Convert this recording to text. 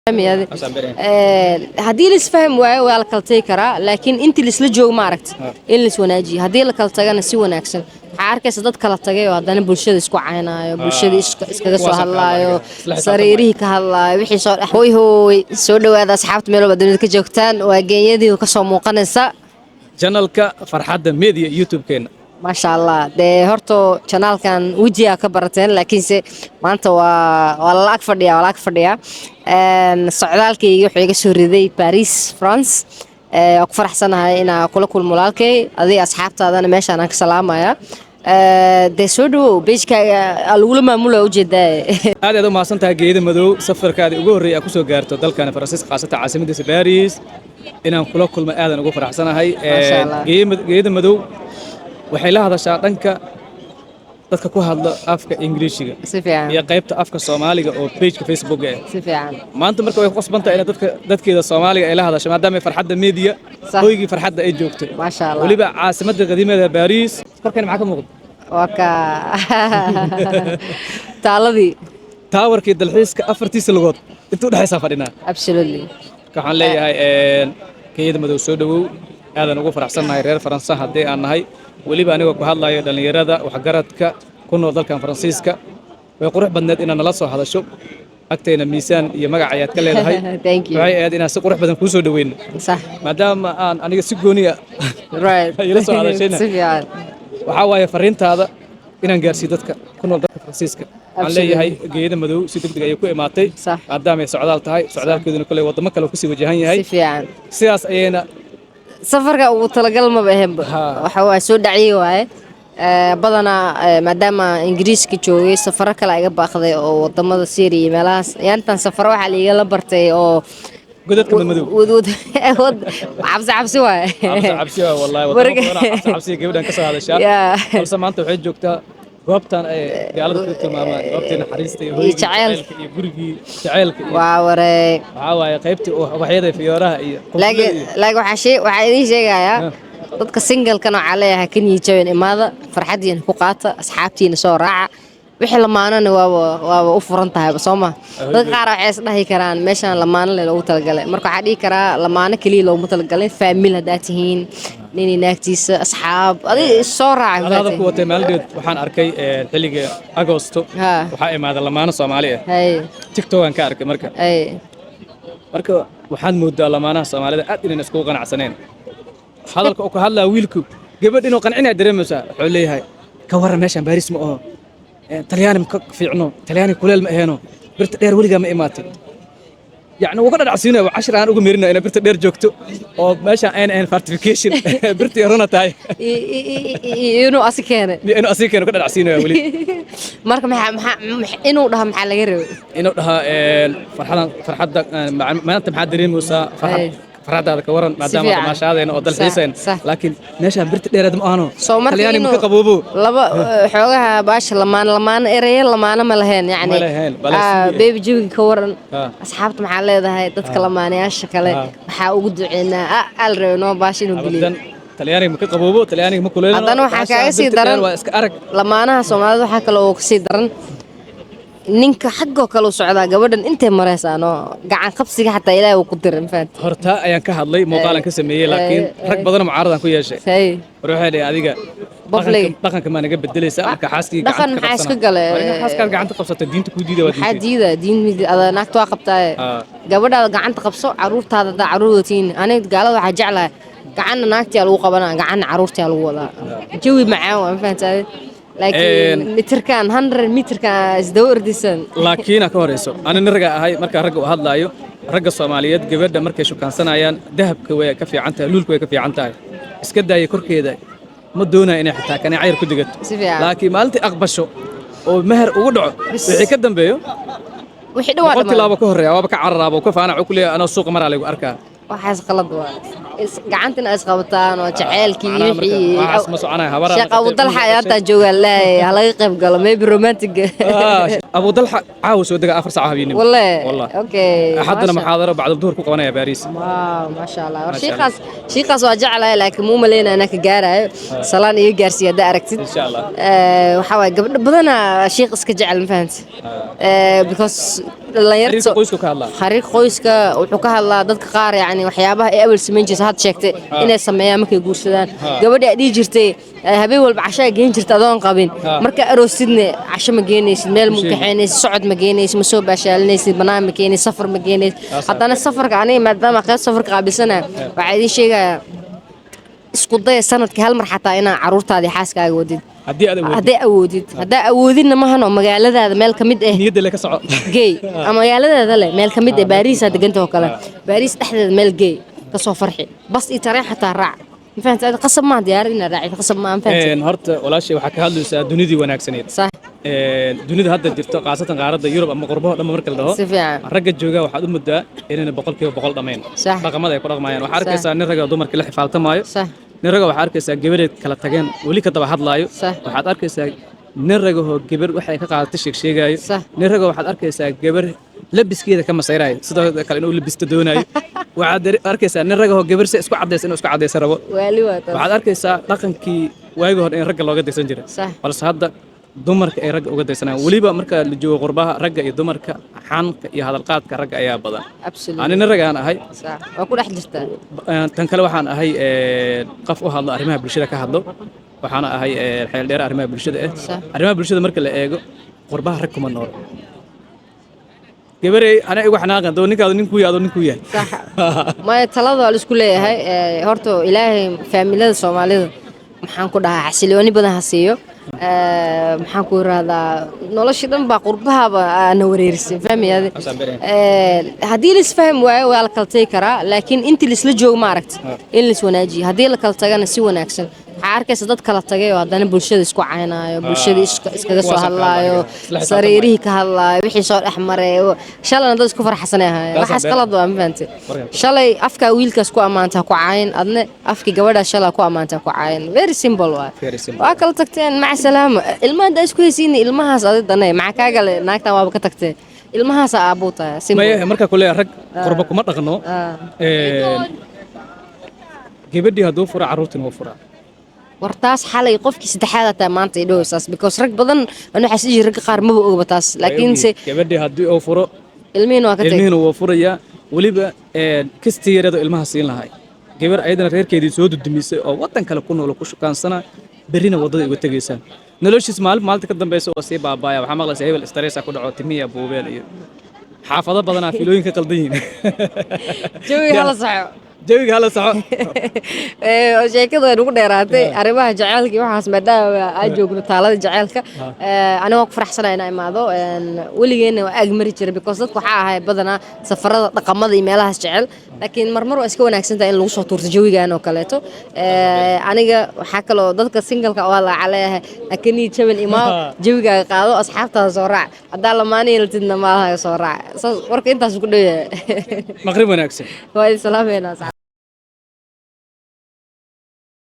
هذه هدي اللي اسفهم waa la kala tagi karaa laakiin intii la isla joogo ma aragti in la iswanaajiyo hadii la kala tagana si wanaagsan waxa arkaysa dad kala tagay oo hadana bulshada isku caynaayo bulshada iskaga soo hadlaayo sariirihii ka hadlaayo wixii soo dhaxway hooy soo dhawaada asxaabta meel wada dunida ka joogtaan waa geenyadii ka soo muuqanaysa channelka farxadda media youtube-keena ما شاء الله ده هرتو channel كان وجهه كبرتين لكنse maanta waa la ag fadhiya socdaalkii wuxuu iga soo riday Paris France oo ku faraxsanahay inaan kula kulmo walaalkay adii asxaabtaadana meeshaan aan ka salaamaya de soo dhaw beejkaaga lagu maamulo ujeedaa aad u maasantahay geeda madow safarkaadii ugu horeeyay ku soo gaarto dalkan Faransiiska qaasatan caasimadda Paris inaan kula kulmo aadan ugu faraxsanahay geeda madow waxay la hadashaa dhanka dadka ku hadla afka Ingiriisiga si fiican iyo qaybta afka Soomaaliga oo page-ka Facebook ah si fiican maanta marka way qasbantahay in dadkeeda Soomaaliga ay la hadasho maadaama farxadda media hoygii farxadda ay joogto ma sha Allah waliba caasimadda qadiimada Paris korkeen maxaa ka muuqda waka taaladii taawarkii dalxiiska afartiisa lugood intuu dhaxaysa fadhinaa absolutely waxaan leeyahay geeda madow soo dhawow aadan ugu faraxsanahay reer Faransa hadii aan nahay waliba aniga ku hadlayo dhalinyarada waxgaradka ku nool dalkan Faransiiska way qurux badneed inaan nala soo hadasho agteena miisaan iyo magac ayaad ka leedahay waxay aad inaan si qurux badan ku soo dhaweeyno sax maadaama aan aniga si gooni ah right ila soo hadashayna si fiican waxa waaye fariintaada inaan gaarsiiyo dadka ku nool dalka Faransiiska aan leeyahay geeda madow si degdeg ay ku imaatay maadaama ay socdaal tahay socdaalkeeduna kale wadamo kale ku sii wajahan yahay si fiican sidaas ayayna safarka ugu talagal ma bahan waxa waa soo dhacay waaye badana maadaama Ingiriiska joogay safar kale ay baaqday oo wadamada Syria meelahaas yaantan safar waxa la iga la bartay oo godadka madow cabsi waaye wallahi wadamada cabsi gabadhan ka soo hadashaa balse maanta waxay joogtaa goobtan ay gaalada ku tilmaamaan goobtii naxariista iyo jaceylka iyo gurigii jaceylka waa wareey waxa waaye qaybtii waxyada fiyooraha iyo waxa idin sheegayaa dadka single-kana waxa leeyahay kan yijaabeen imaada farxadiina ku qaata asxaabtiina soo raaca wixii lamaanana waa u furan tahay Soomaa dad qaar waxay isdhahi karaan meeshan lamaana loogu talagalay marka waxa dhigi karaa lamaana kaliya loogu talagalay family hadaa tihiin nini naagtiisa asxaab adii soo raacay hada ku watay maaldeed waxaan arkay xilliga Agosto waxa imaada lamaana Soomaali ah TikTok aan ka arkay marka waxaan moodaa lamaanaha Soomaalida aad inay isku qanacsaneen hadalka oo ka hadlaa wiilku gabadh inuu qancinay dareemaysa wuxuu leeyahay ka waran meeshan Paris ma oo talyaani ma ka fiicno talyaani kuleel ma aheeno birta dheer waliga ma imaatay يعني وقدر عسينا وعشرة أنا أقول ميرنا أنا برت دير جوكتو أو ماشى أنا فارتيفيكيشن برت يرونا تاي إنه أسيكانة إنه أسيكانة وقدر عسينا يا ولي مركب إنه ده محل غيره إنه ده فرحة ما أنت محضرين موسى فرحة هذا كورن ما دام ما شاء الله إنه أضل حسين لكن ناش برت دير هذا مانو تلياني مكقبوبو لبا حوجها باش لما إريه لما أنا ملهين يعني بيبي جوي كورن أصحابت محل هذا هاي تتكلماني أشكله بحاول عنا ألرنو باش إنه قليل تلياني مكقبوبو تلياني مكولين هذا نوع حكاية سيدرن لما أنا سمعت حكى لو سيدرن ninka xaggo kale socda gabadhan intee maraysaano gacan qabsiga xataa ilaahay uu ku dirin faad horta ayaan ka hadlay muuqaalan ka sameeyay laakiin rag badan mucaaradan ku yeeshay ruuxeeda adiga dhaqanka ma naga bedelaysa marka xaaskii dhaqan maxaa iska galay xaaskii gacanta qabsatay diinta ku diiday waa diin ada naagto waa qabtaa gabadhaada gacanta qabso caruurtaada da caruurtiin aniga gaalada waxa jeclaa gacanna naagtii lagu qabanaa gacanna caruurtii lagu wadaa jawi macaan waa fahantaay لكن متركان 100 متركان isdawr disan laakiin ka horeyso ana niraga ahay marka rag u hadlaayo ragga Soomaaliyeed gabadha markay shukaansanayaan dahabka way ka fiican tahay luulku way ka fiican tahay iska daayay korkeeda ma doonaa inay xitaa kana cayr ku digato laakiin maalintii aqbasho oo meher ugu dhaco wixii ka dambeeyo wixii dhawaad qofkii laaba ka horeeya waaba ka cararaabo ka faanac ku leeyahay ana suuq maraa lagu arkaa waxaas qalad waa gacantana is qabataan oo jaceelkii wixii shaqa Abu Dalxa ayaa jooga la laga qayb galo maybe romantic Abu Dalxa caaws oo daga 4 saac habeenimo والله اوكي حدنا محاضره بعد الظهر ku qabanaya Paris ما شاء الله شيخاس waa jeclaa laakiin muu maleena anaka gaarayo salaan iyo gaarsiya da aragtid insha Allah waxa way gabadh badan sheekh iska jecel ma fahanti because xiriirka qoysku ka hadlaa xariiq qoyska wuxuu ka hadlaa dadka qaar yani waxyaabaha ay awal samayn jirtay had sheegtay inay sameeyaan markay guursadaan gabadha ay dhihi jirtay habeen walba casho ay geen jirtay adoon qabin marka aroosidna casho ma geenaysid meel ma kaxaynaysid socod ma geenaysid ma soo baashaalinaysid banaan ma keenaysid safar ma geenaysid haddana safarka aniga maadaama qayb safarka qaabilsana waxaa idiin sheegayaa isku daya sanadkii hal mar xataa inaa caruurtaadii xaaskaaga wadid hadday awoodid haddaa awoodidna mahano magaaladaada meel ka mid ah niyadda le ka soco geey ama magaaladaada leh meel ka mid ah baariisaa deganta oo kale baariis dhexdeeda meel geey ka soo farxi bas iyo tareen xataa raac ma fahantaad qasab maa diyaar inaad raacid qasab maa fahantaad horta walaashay waxaa ka hadlaysaa dunidii wanaagsaneed sax dunida hadda jirto qaasatan qaaradda Yurub ama qurbaha dhamma marka la dhaho si fiican ragga jooga waxaad u muddaa inayna boqolkiiba boqol dhamayn Sax. dhaqamada ay ku dhaqmayaan waxaa arkaysaa nin ragga dumarka la xifaaltamaayo sax nin ragga waxaa arkaysaa gabareed kala tageen weli ka daba hadlaayo Sax. waxaad arkaysaa nin ragahoo gabar waxay ka qaadatay sheegsheegaayo Sax. nin ragga waxaad arkaysaa gabar labiskeeda ka masayraayo sidoo kale inuu labisto doonayo waxaad arkaysaa nin ragahoo gabar si isku cadaysa inuu isku cadaysa rabo waali waa taas waxaad arkaysaa dhaqankii waagi hore in ragga looga daysan jiray Sax. balse hadda dumarka ay ragga uga daysanayaan weliba marka la joogo qurbaha ragga iyo dumarka xanka iyo hadalqaadka ragga ayaa badan absolutely anina rag aan ahay sax waa ku dhex jirtaa tan kale waxaan ahay qof u hadlo arrimaha bulshada ka hadlo waxaana ahay xeel dheer arrimaha bulshada Sax. arrimaha bulshada marka la eego qurbaha rag kuma nool gabarey ana igu xanaaqan doo ninkaadu ninkuu yahay adoo ninkuu yahay صح ما talada waa la isku leeyahay horta ilaahay faamilada Soomaalida maxaan ku dhahaa xasilooni badan ha siiyo maxaan ku raahdaa nolosha dhan baa qurbahaba ana wareersan fahmiyaade haddii la isfaham waayo waa la kala tagi karaa laakiin intii la isla joogo ma aragti in la iswanaajiyo haddii la kala tagana si wanaagsan waxaa arkaysa dad kala tagay oo haddana bulshada isku caynaayo bulshada iskaga soo hadlaayo sariirihii ka hadlaayo wixii soo dhex maray shalayna dad isku farxsanay ahaayeen waxaas qalad waa ma fahantay shalay afkaa wiilkaas ku ammaanta ku caayin adna afkii gabadhaas shalay ku ammaanta ku caayin very simple waa kala tagteen maca salaamo ilmaha haddaa isku haysiini ilmahaas adidane maca kaagale naagtan waaba ka tagtee ilmahaas aabuu tahay maya markaa ku leeyahay rag qurba kuma dhaqno gabadhii hadduu fura carruurtina wuu furaa wartaas xalay qofkii saddexaad ataa maanta ay dhowaysaas because rag badan anu waxaa sii rag qaar maba ogba taas laakiinse gabadhii haddii uu furo ilmihiina waa ka tagay ilmihiina wuu furayaa weliba kastii yareedo ilmaha siin lahay gabar ayadana reerkeedii soo dudumisay oo waddan kale ku nool ku shukaansana berrina waddada uga tegaysaan noloshiis maalinta ka dambaysa oo sii baabaaya waxaa maqlaysaa hebel stressa ku dhaco timiya buubeen iyo xaafado badanaa filooyin ka qaldan yihiin jawiga hala saxo jawiga hala saxo sheekadu ay ugu dheeraatay arrimaha jaceylka iyo waxaas maadaama aan joogno taalada jaceylka aniga waan ku faraxsanahay inaan imaado weligeena waa aag mari jiray because dadku waxaa ahay badanaa safarada dhaqamada iyo meelahaas jecel laakiin marmar waa iska wanaagsan tahay in lagu soo tuurto jawigan oo kaleeto aniga waxaa kaloo dadka singalka waa laga leeyahay akanii jabal imaa jawigaaga qaado asxaabtaada soo raac haddaa lamaanihi latidna maalaha soo raac warka intaas ku dhow yahay maqrib wanaagsan waa idin salaameynaa